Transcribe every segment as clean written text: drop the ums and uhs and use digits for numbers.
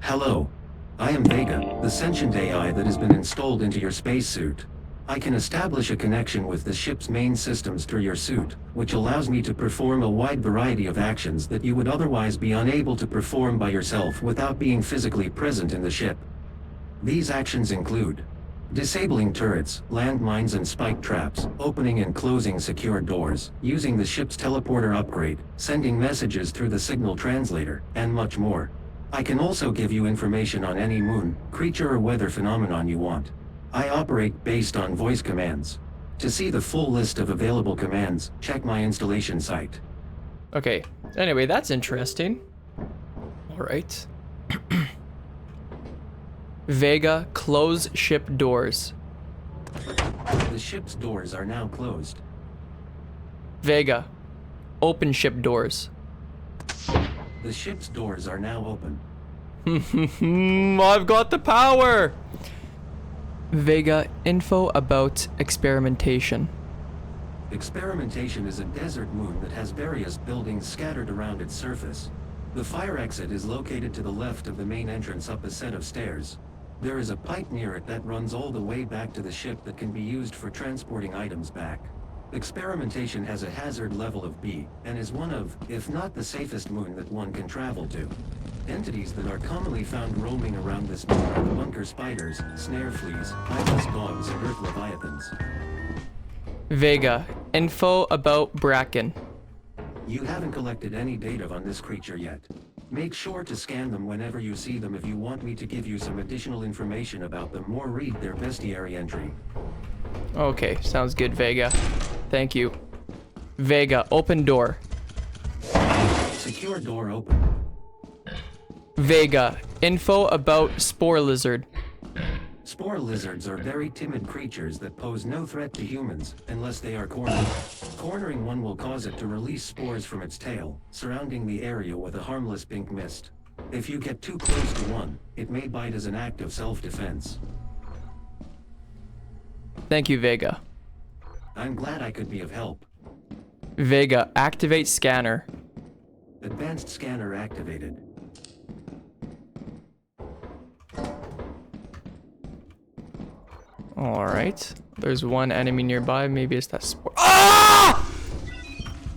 Hello. I am Vega, the sentient AI that has been installed into your spacesuit. I can establish a connection with the ship's main systems through your suit, which allows me to perform a wide variety of actions that you would otherwise be unable to perform by yourself without being physically present in the ship. These actions include disabling turrets, landmines and spike traps, opening and closing secure doors, using the ship's teleporter upgrade, sending messages through the signal translator, and much more. I can also give you information on any moon, creature or weather phenomenon you want. I operate based on voice commands. To see the full list of available commands, check my installation site. Okay, anyway, that's interesting. Alright. Vega, close ship doors. The ship's doors are now closed. Vega, open ship doors. The ship's doors are now open. I've got the power! Vega, info about experimentation. Experimentation is a desert moon that has various buildings scattered around its surface. The fire exit is located to the left of the main entrance up a set of stairs. There is a pipe near it that runs all the way back to the ship that can be used for transporting items back. Experimentation has a hazard level of B, and is one of, if not the safest moon that one can travel to. Entities that are commonly found roaming around this moon are the bunker spiders, snare fleas, eyeless dogs, and earth leviathans. Vega, info about Bracken. You haven't collected any data on this creature yet. Make sure to scan them whenever you see them if you want me to give you some additional information about them or read their bestiary entry. Okay, sounds good, Vega. Thank you. Vega, open door. Secure door open. Vega, info about Spore Lizard. Spore lizards are very timid creatures that pose no threat to humans, unless they are cornered. Cornering one will cause it to release spores from its tail, surrounding the area with a harmless pink mist. If you get too close to one, it may bite as an act of self-defense. Thank you, Vega. I'm glad I could be of help. Vega, activate scanner. Advanced scanner activated. Alright. There's one enemy nearby. Maybe it's that spore. Ah!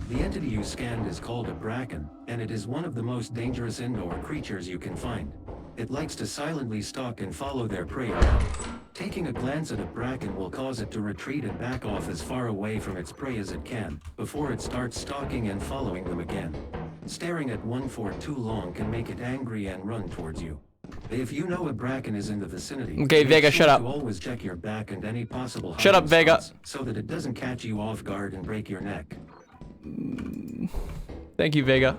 The entity you scanned is called a bracken, and it is one of the most dangerous indoor creatures you can find. It likes to silently stalk and follow their prey around. Taking a glance at a bracken will cause it to retreat and back off as far away from its prey as it can, before it starts stalking and following them again. Staring at one for too long can make it angry and run towards you. If you know a bracken is in the vicinity, okay, Vega, shut up. Always check your back and any possible shut up, Vega, so that it doesn't catch you off guard and break your neck. Thank you, Vega.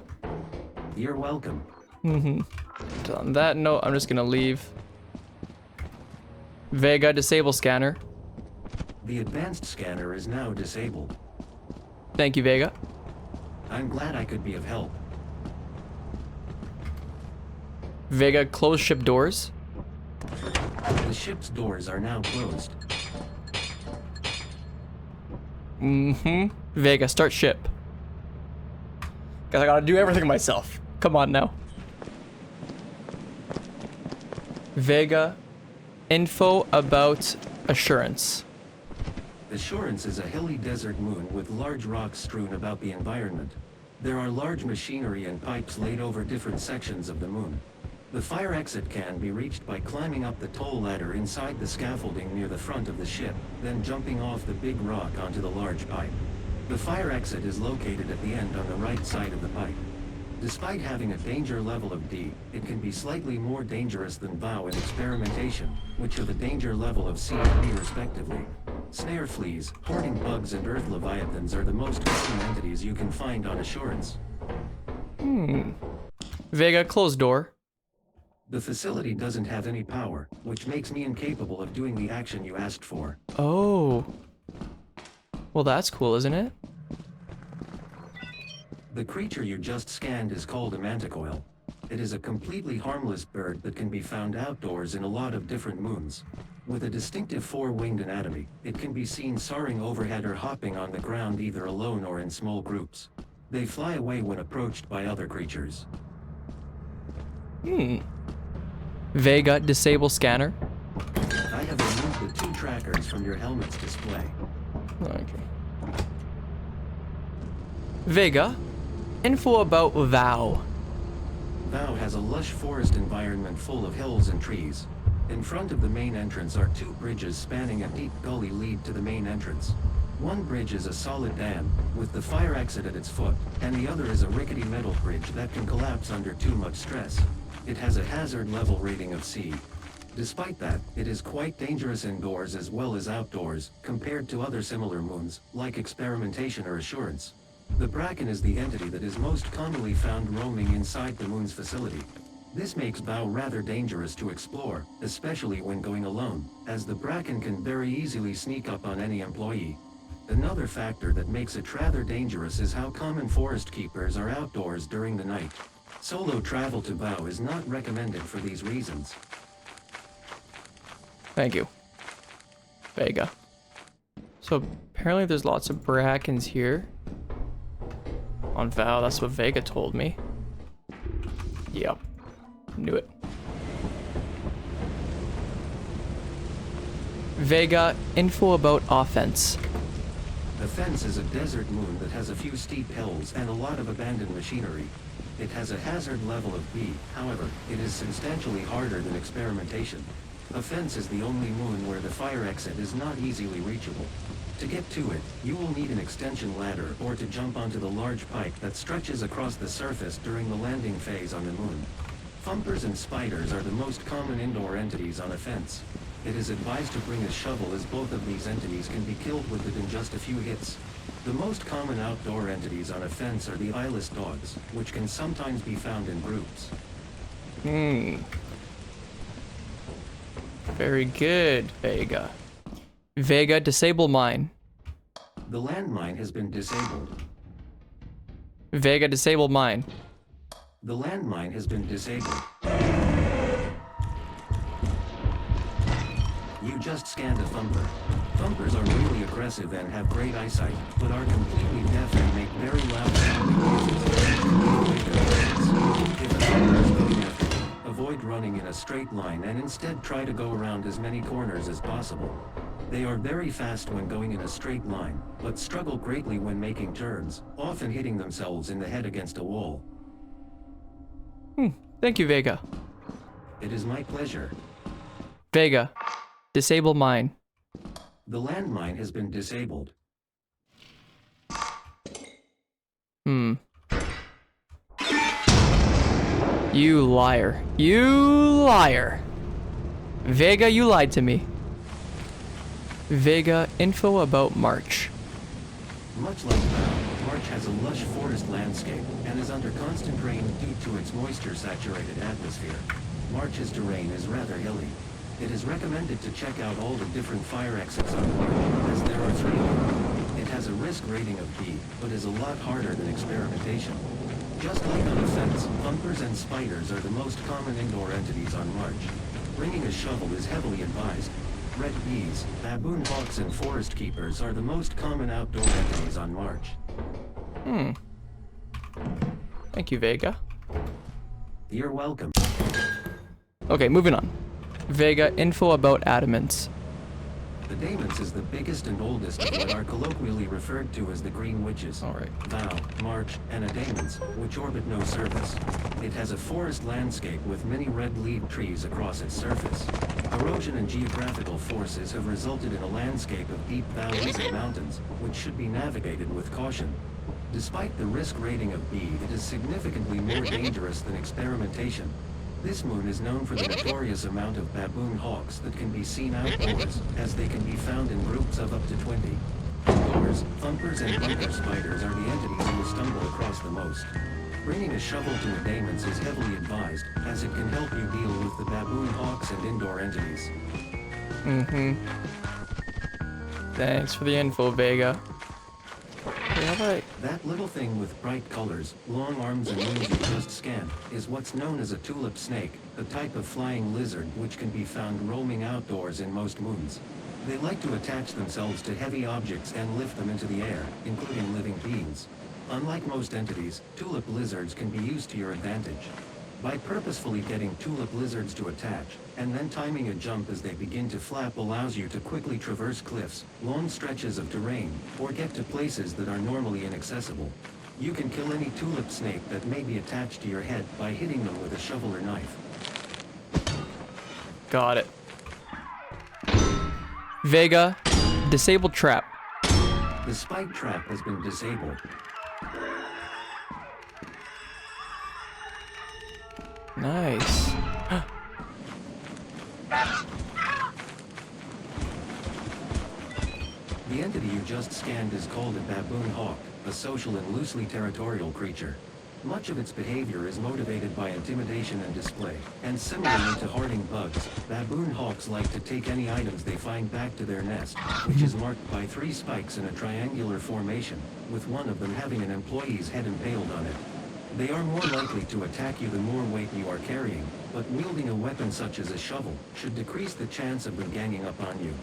You're welcome. On that note, I'm just gonna leave. Vega, disable scanner. The advanced scanner is now disabled. Thank you, Vega. I'm glad I could be of help. Vega, close ship doors. The ship's doors are now closed. Vega, start ship. Guys, I gotta do everything myself. Come on now. Vega, info about Assurance. Assurance is a hilly desert moon with large rocks strewn about the environment. There are large machinery and pipes laid over different sections of the moon. The fire exit can be reached by climbing up the toll ladder inside the scaffolding near the front of the ship, then jumping off the big rock onto the large pipe. The fire exit is located at the end on the right side of the pipe. Despite having a danger level of D, it can be slightly more dangerous than VOW in Experimentation, which have a danger level of C and B respectively. Snare fleas, hoarding bugs and earth leviathans are the most common entities you can find on Assurance. Vega, close door. The facility doesn't have any power, which makes me incapable of doing the action you asked for. Oh. Well, that's cool, isn't it? The creature you just scanned is called a manticoil. It is a completely harmless bird that can be found outdoors in a lot of different moons. With a distinctive four-winged anatomy, it can be seen soaring overhead or hopping on the ground either alone or in small groups. They fly away when approached by other creatures. Vega, disable scanner. I have removed the 2 trackers from your helmet's display. Okay. Vega, info about Vow. Vow has a lush forest environment full of hills and trees. In front of the main entrance are 2 bridges spanning a deep gully lead to the main entrance. One bridge is a solid dam, with the fire exit at its foot, and the other is a rickety metal bridge that can collapse under too much stress. It has a hazard level rating of C. Despite that, it is quite dangerous indoors as well as outdoors, compared to other similar moons, like Experimentation or Assurance. The Bracken is the entity that is most commonly found roaming inside the moon's facility. This makes Vow rather dangerous to explore, especially when going alone, as the Bracken can very easily sneak up on any employee. Another factor that makes it rather dangerous is how common forest keepers are outdoors during the night. Solo travel to Vow is not recommended for these reasons. Thank you. Vega. So apparently there's lots of Brackens here. On Vow, that's what Vega told me. Yep. Knew it. Vega, info about offense. Offense is a desert moon that has a few steep hills and a lot of abandoned machinery. It has a hazard level of B, however, it is substantially harder than Experimentation. Offense is the only moon where the fire exit is not easily reachable. To get to it, you will need an extension ladder or to jump onto the large pipe that stretches across the surface during the landing phase on the moon. Thumpers and spiders are the most common indoor entities on Offense. It is advised to bring a shovel as both of these entities can be killed with it in just a few hits. The most common outdoor entities on Offense are the eyeless dogs, which can sometimes be found in groups. Very good, Vega. Vega, disable mine. The landmine has been disabled. Vega, disable mine. The landmine has been disabled. You just scanned a thumper. Thumpers are really aggressive and have great eyesight, but are completely deaf and make very loud sounding noises. If a thumper is going after you, avoid running in a straight line and instead try to go around as many corners as possible. They are very fast when going in a straight line, but struggle greatly when making turns, often hitting themselves in the head against a wall. Thank you, Vega. It is my pleasure. Vega, disable mine. The landmine has been disabled. You liar. You liar. Vega, you lied to me. Vega, info about March. Much like Vow, March has a lush forest landscape and is under constant rain due to its moisture-saturated atmosphere. March's terrain is rather hilly. It is recommended to check out all the different fire exits on March, as there are 3 of them. It has a risk rating of B, but is a lot harder than Experimentation. Just like on Offense, thumpers and spiders are the most common indoor entities on March. Bringing a shovel is heavily advised. Red bees, baboon hawks and forest keepers are the most common outdoor entities on March. Thank you, Vega. You're welcome. Okay, moving on. Vega, info about Adamance. Adamance is the biggest and oldest of what are colloquially referred to as the Green Witches. Alright. Vow, March, and Adamance, which orbit no surface. It has a forest landscape with many red-leaved trees across its surface. Erosion and geographical forces have resulted in a landscape of deep valleys and mountains, which should be navigated with caution. Despite the risk rating of B, it is significantly more dangerous than Experimentation. This moon is known for the notorious amount of baboon hawks that can be seen outdoors, as they can be found in groups of up to 20. Indoors, thumpers and bunker spiders are the entities you will stumble across the most. Bringing a shovel to Adamance is heavily advised, as it can help you deal with the baboon hawks and indoor entities. Thanks for the info, Vega. Okay, how about That little thing with bright colors, long arms and wings you just scanned, is what's known as a tulip snake, a type of flying lizard which can be found roaming outdoors in most moons. They like to attach themselves to heavy objects and lift them into the air, including living beings. Unlike most entities, tulip lizards can be used to your advantage. By purposefully getting tulip lizards to attach, and then timing a jump as they begin to flap allows you to quickly traverse cliffs, long stretches of terrain, or get to places that are normally inaccessible. You can kill any tulip snake that may be attached to your head by hitting them with a shovel or knife. Got it. Vega, disable trap. The spike trap has been disabled. Nice. The entity you just scanned is called a baboon hawk, a social and loosely territorial creature. Much of its behavior is motivated by intimidation and display, and similarly to harding bugs, baboon hawks like to take any items they find back to their nest, which is marked by 3 spikes in a triangular formation, with one of them having an employee's head impaled on it. They are more likely to attack you the more weight you are carrying, but wielding a weapon such as a shovel should decrease the chance of them ganging up on you.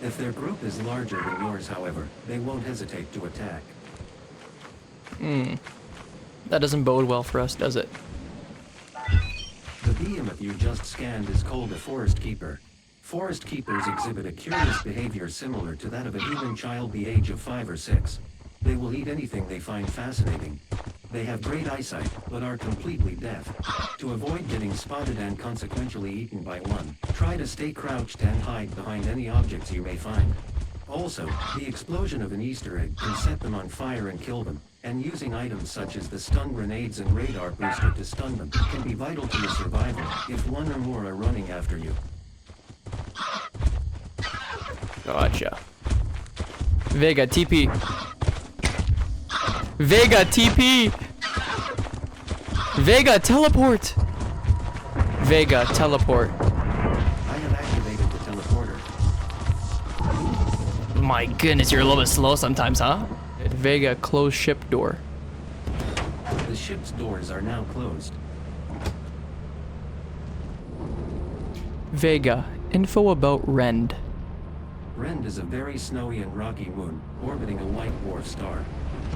If their group is larger than yours, however, they won't hesitate to attack. That doesn't bode well for us, does it? The behemoth you just scanned is called a forest keeper. Forest keepers exhibit a curious behavior similar to that of a human child the age of 5 or 6. They will eat anything they find fascinating. They have great eyesight, but are completely deaf. To avoid getting spotted and consequentially eaten by one, try to stay crouched and hide behind any objects you may find. Also, the explosion of an Easter egg can set them on fire and kill them, and using items such as the stun grenades and radar booster to stun them can be vital to your survival if one or more are running after you. Gotcha. Vega, TP. Vega, TP! Vega, teleport! Vega, teleport. I have activated the teleporter. My goodness, you're a little bit slow sometimes, huh? Vega, close ship door. The ship's doors are now closed. Vega, info about Rend. Rend is a very snowy and rocky moon, orbiting a white dwarf star.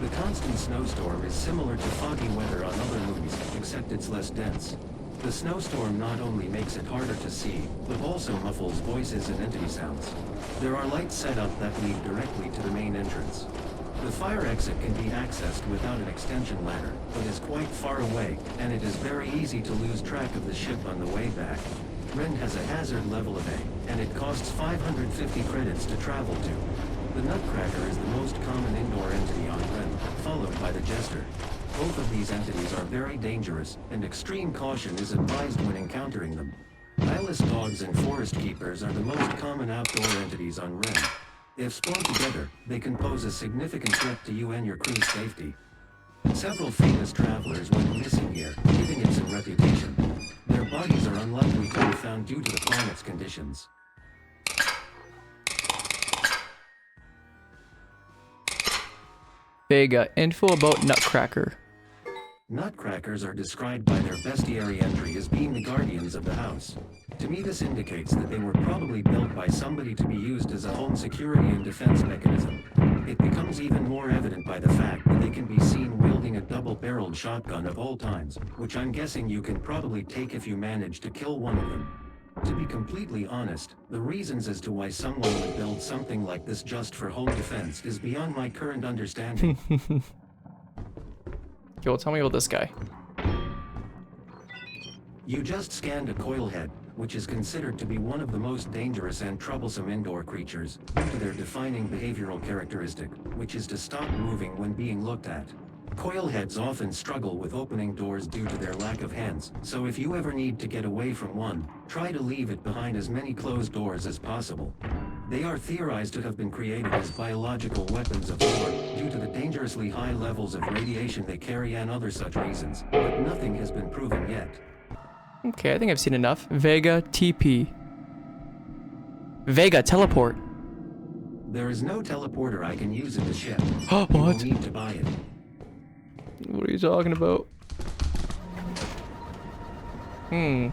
The constant snowstorm is similar to foggy weather on other moons, except it's less dense. The snowstorm not only makes it harder to see, but also muffles voices and entity sounds. There are lights set up that lead directly to the main entrance. The fire exit can be accessed without an extension ladder, but is quite far away, and it is very easy to lose track of the ship on the way back. Rend has a hazard level of A, and it costs 550 credits to travel to. The Nutcracker is the most common indoor entity on Rend, followed by the Jester. Both of these entities are very dangerous, and extreme caution is advised when encountering them. Eyeless dogs and forest keepers are the most common outdoor entities on Rend. If spawned together, they can pose a significant threat to you and your crew's safety. Several famous travelers went missing here, giving it some reputation. Their bodies are unlikely to be found due to the planet's conditions. Vega, info about Nutcracker. Nutcrackers are described by their bestiary entry as being the guardians of the house. To me, this indicates that they were probably built by somebody to be used as a home security and defense mechanism. It becomes even more evident by the fact that they can be seen wielding a double-barreled shotgun of all times, which I'm guessing you can probably take if you manage to kill one of them. To be completely honest, the reasons as to why someone would build something like this just for home defense is beyond my current understanding. Okay, well, tell me about this guy. You just scanned a coilhead, which is considered to be one of the most dangerous and troublesome indoor creatures, due to their defining behavioral characteristic, which is to stop moving when being looked at. Coilheads often struggle with opening doors due to their lack of hands, so if you ever need to get away from one, try to leave it behind as many closed doors as possible. They are theorized to have been created as biological weapons of war, due to the dangerously high levels of radiation they carry and other such reasons, but nothing has been proven yet. Okay, I think I've seen enough. Vega, TP. Vega, teleport. There is no teleporter I can use in the ship. What? You will need to buy it. What are you talking about? The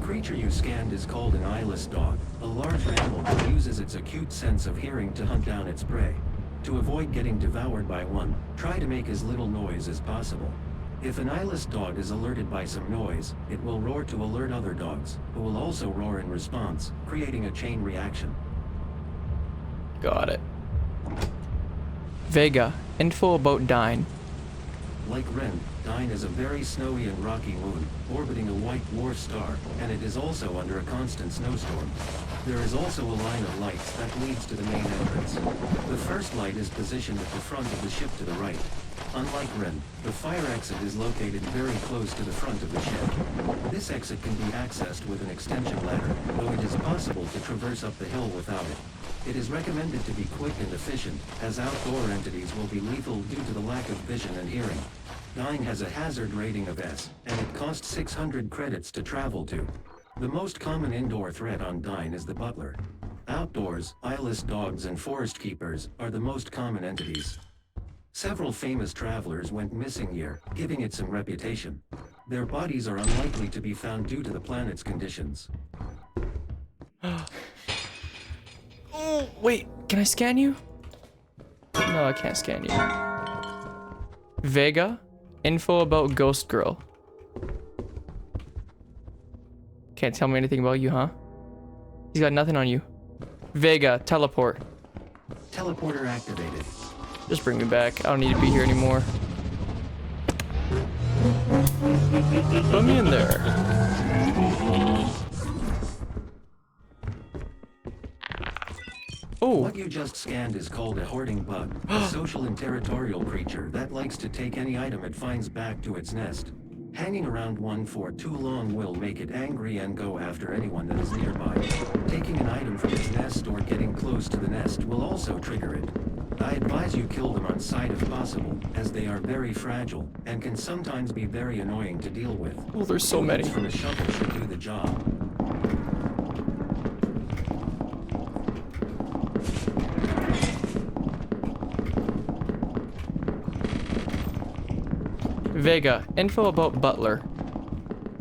creature you scanned is called an eyeless dog, a large animal that uses its acute sense of hearing to hunt down its prey. To avoid getting devoured by one, try to make as little noise as possible. If an eyeless dog is alerted by some noise, it will roar to alert other dogs, who will also roar in response, creating a chain reaction. Got it. Vega, info about Dine. Like Rend, Dine is a very snowy and rocky moon, orbiting a white dwarf star, and it is also under a constant snowstorm. There is also a line of lights that leads to the main entrance. The first light is positioned at the front of the ship to the right. Unlike Rend, the fire exit is located very close to the front of the ship. This exit can be accessed with an extension ladder, though it is possible to traverse up the hill without it. It is recommended to be quick and efficient, as outdoor entities will be lethal due to the lack of vision and hearing. Dine has a hazard rating of S, and it costs 600 credits to travel to. The most common indoor threat on Dine is the butler. Outdoors, eyeless dogs and forest keepers are the most common entities. Several famous travelers went missing here, giving it some reputation. Their bodies are unlikely to be found due to the planet's conditions. Oh, wait, can I scan you? No, I can't scan you. Vega, info about Ghost Girl. Can't tell me anything about you, huh? He's got nothing on you. Vega, teleport. Teleporter activated. Just bring me back. I don't need to be here anymore. Put me in there. Oh. What you just scanned is called a hoarding bug, a social and territorial creature that likes to take any item it finds back to its nest. Hanging around one for too long will make it angry and go after anyone that is nearby. Taking an item from its nest or getting close to the nest will also trigger it. I advise you kill them on sight if possible, as they are very fragile and can sometimes be very annoying to deal with. Oh, there's so many. From a shovel should do the job. Vega, info about Butler.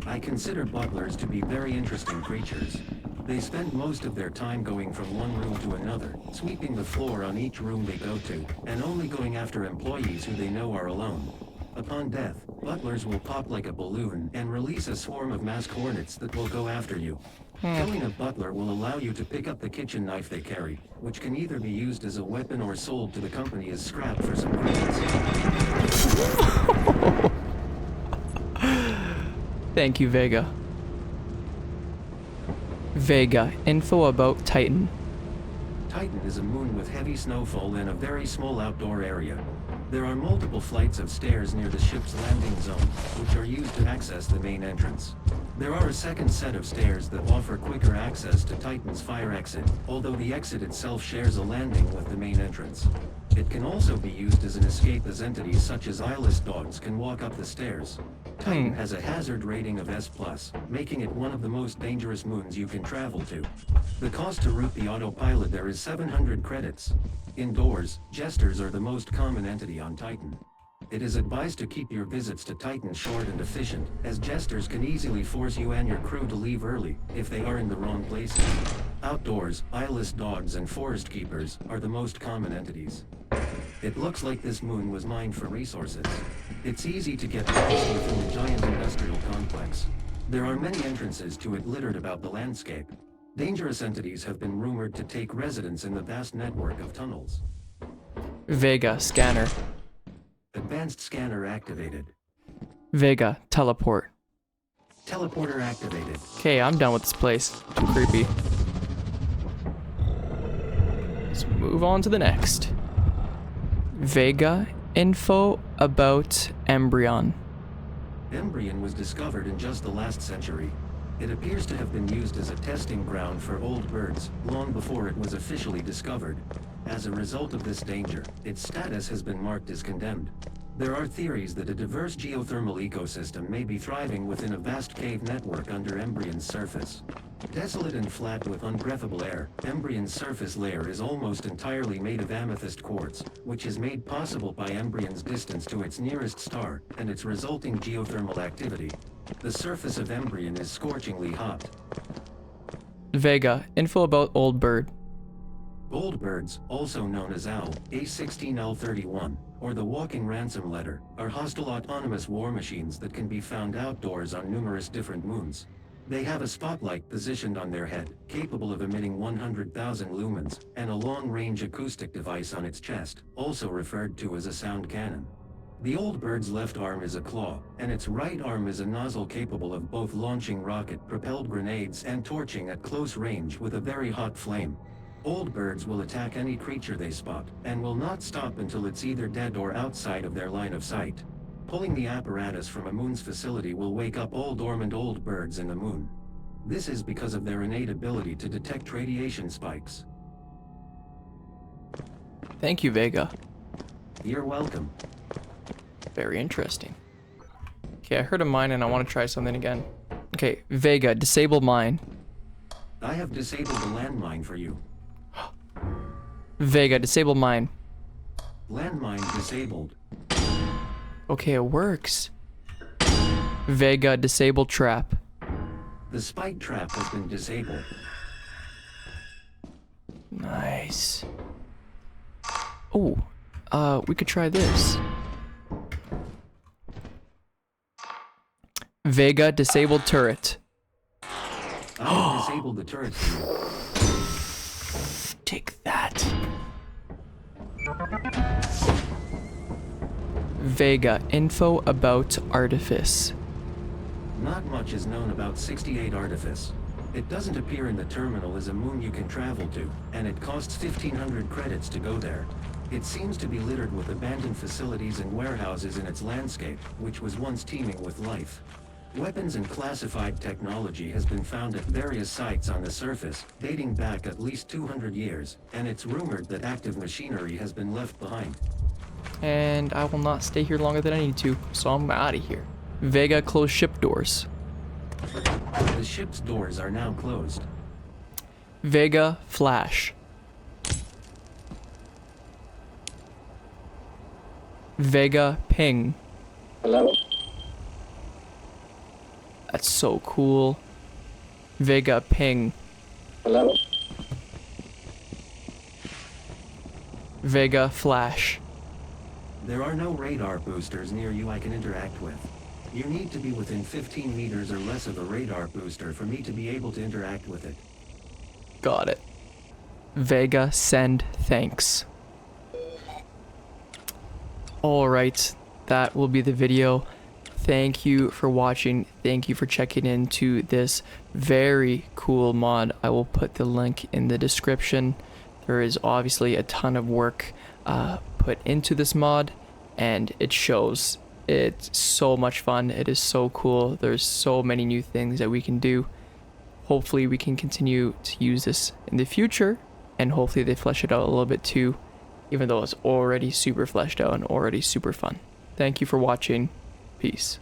I consider butlers to be very interesting creatures. They spend most of their time going from one room to another, sweeping the floor on each room they go to, and only going after employees who they know are alone. Upon death, butlers will pop like a balloon and release a swarm of masked hornets that will go after you. Killing a butler will allow you to pick up the kitchen knife they carry, which can either be used as a weapon or sold to the company as scrap for some credits. Thank you, Vega. Vega, info about Titan. Titan is a moon with heavy snowfall and a very small outdoor area. There are multiple flights of stairs near the ship's landing zone, which are used to access the main entrance. There are a second set of stairs that offer quicker access to Titan's fire exit, although the exit itself shares a landing with the main entrance. It can also be used as an escape, as entities such as eyeless dogs can walk up the stairs. Titan has a hazard rating of S+, making it one of the most dangerous moons you can travel to. The cost to route the autopilot there is 700 credits. Indoors, jesters are the most common entity on Titan. It is advised to keep your visits to Titan short and efficient, as jesters can easily force you and your crew to leave early if they are in the wrong places. Outdoors, eyeless dogs and forest keepers are the most common entities. It looks like this moon was mined for resources. It's easy to get lost within the giant industrial complex. There are many entrances to it littered about the landscape. Dangerous entities have been rumored to take residence in the vast network of tunnels. Vega, scanner. Advanced scanner activated. Vega, teleport. Teleporter activated. Okay, I'm done with this place. Too creepy. Let's move on to the next. Vega, info about Embrion. Embrion was discovered in just the last century. It appears to have been used as a testing ground for old birds, long before it was officially discovered. As a result of this danger, its status has been marked as condemned. There are theories that a diverse geothermal ecosystem may be thriving within a vast cave network under Embrion's surface. Desolate and flat with unbreathable air, Embrion's surface layer is almost entirely made of amethyst quartz, which is made possible by Embrion's distance to its nearest star and its resulting geothermal activity. The surface of Embrion is scorchingly hot. Vega, info about Old Bird. Old birds, also known as OWL, A16L31, or the Walking Ransom Letter, are hostile autonomous war machines that can be found outdoors on numerous different moons. They have a spotlight positioned on their head, capable of emitting 100,000 lumens, and a long-range acoustic device on its chest, also referred to as a sound cannon. The old bird's left arm is a claw, and its right arm is a nozzle capable of both launching rocket-propelled grenades and torching at close range with a very hot flame. Old birds will attack any creature they spot, and will not stop until it's either dead or outside of their line of sight. Pulling the apparatus from a moon's facility will wake up all dormant old birds in the moon. This is because of their innate ability to detect radiation spikes. Thank you, Vega. You're welcome. Very interesting. Okay, I heard a mine and I want to try something again. Okay, Vega, disable mine. I have disabled the landmine for you. Vega, disable mine. Landmine disabled. Okay, it works. Vega, disable trap. The spike trap has been disabled. Nice. Oh, we could try this. Vega, disabled turret. I have disabled the turret for you. Take that. Vega, info about Artifice. Not much is known about 68 Artifice. It doesn't appear in the terminal as a moon you can travel to, and it costs 1,500 credits to go there. It seems to be littered with abandoned facilities and warehouses in its landscape, which was once teeming with life. Weapons and classified technology has been found at various sites on the surface, dating back at least 200 years, and it's rumored that active machinery has been left behind. And I will not stay here longer than I need to, so I'm out of here. Vega, close ship doors. The ship's doors are now closed. Vega, flash. Vega, ping. Hello? That's so cool. Vega, ping. Hello? Vega, flash. There are no radar boosters near you I can interact with. You need to be within 15 meters or less of a radar booster for me to be able to interact with it. Got it. Vega, send thanks. Alright, that will be the video. Thank you for watching. Thank you for checking into this very cool mod. I will put the link in the description. There is obviously a ton of work put into this mod, and it shows. It's so much fun. It is so cool. There's so many new things that we can do. Hopefully we can continue to use this in the future, and hopefully they flesh it out a little bit too, even though it's already super fleshed out and already super fun. Thank you for watching. Peace.